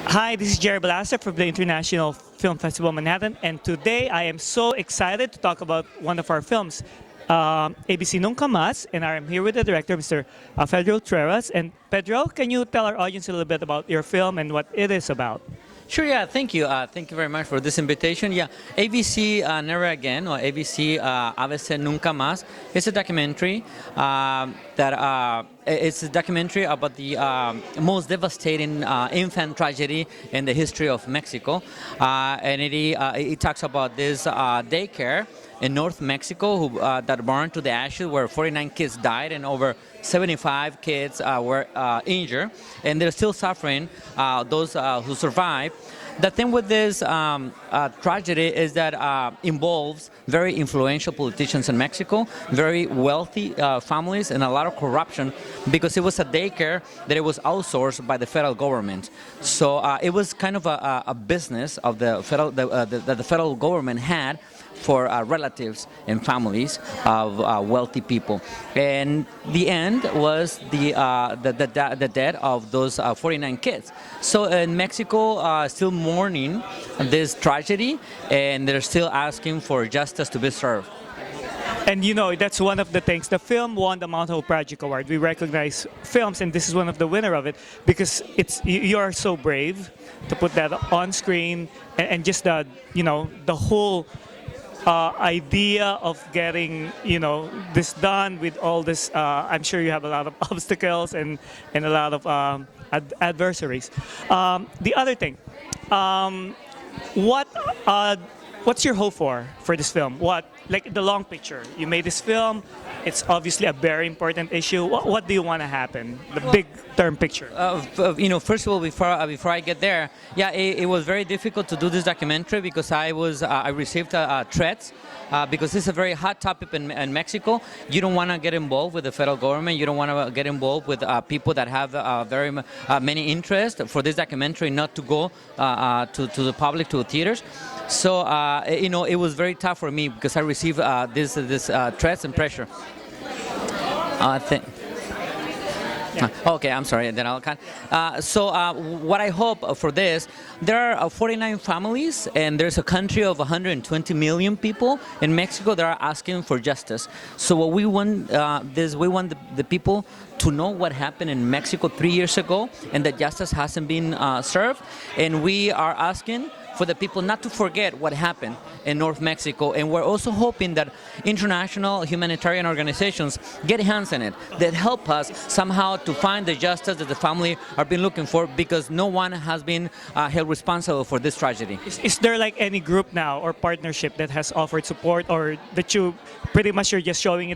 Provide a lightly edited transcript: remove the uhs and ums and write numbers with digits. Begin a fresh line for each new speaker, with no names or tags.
Hi, this is Jerry Balasa from the International Film Festival Manhattan, and today I am so excited to talk about one of our films, ABC Nunca Más, and I am here with the director, Mr. Pedro Ultreras. And Pedro, can you tell our audience a little bit about your film and what it is about?
Sure, yeah, thank you. Thank you very much for this invitation. Yeah, ABC Never Again, or ABC A veces Nunca Más, it's a documentary it's a documentary about the most devastating infant tragedy in the history of Mexico. And it talks about this daycare in North Mexico that burned to the ashes, where 49 kids died and over 75 kids were injured, and they're still suffering, those who survived. The thing with this tragedy is that involves very influential politicians in Mexico, very wealthy families, and a lot of corruption, because it was a daycare that it was outsourced by the federal government. So it was kind of a business of the federal that the federal government had for relatives and families of wealthy people. And the end was the death of those 49 kids. So in Mexico, still mourning this tragedy, and they're still asking for justice to be served.
And you know, that's one of the things. The film won the Mount Hope Project Award. We recognize films, and this is one of the winner of it, because you are so brave to put that on screen, and just the whole idea of getting this done with all this. I'm sure you have a lot of obstacles and a lot of adversaries. The other thing, what's your hope for this film? Like the long picture? You made this film. It's obviously a very important issue. What do you want to happen? The big term picture.
First of all, before I get there, yeah, it was very difficult to do this documentary because I received threats. Because this is a very hot topic in Mexico. You don't want to get involved with the federal government. You don't want to get involved with people that have very many interests for this documentary not to go to the public, to the theaters. So it was very tough for me because I received this threats and pressure. Okay, I'm sorry. Then I'll cut. So what I hope for this, there are 49 families, and there's a country of 120 million people in Mexico that are asking for justice. So what we want we want the people to know what happened in Mexico 3 years ago, and that justice hasn't been served, and we are asking for the people not to forget what happened in North Mexico. And we're also hoping that international humanitarian organizations get hands in it, that help us somehow to find the justice that the family are been looking for, because no one has been held responsible for this tragedy.
Is there like any group now or partnership that has offered support, or that you pretty much you're just showing it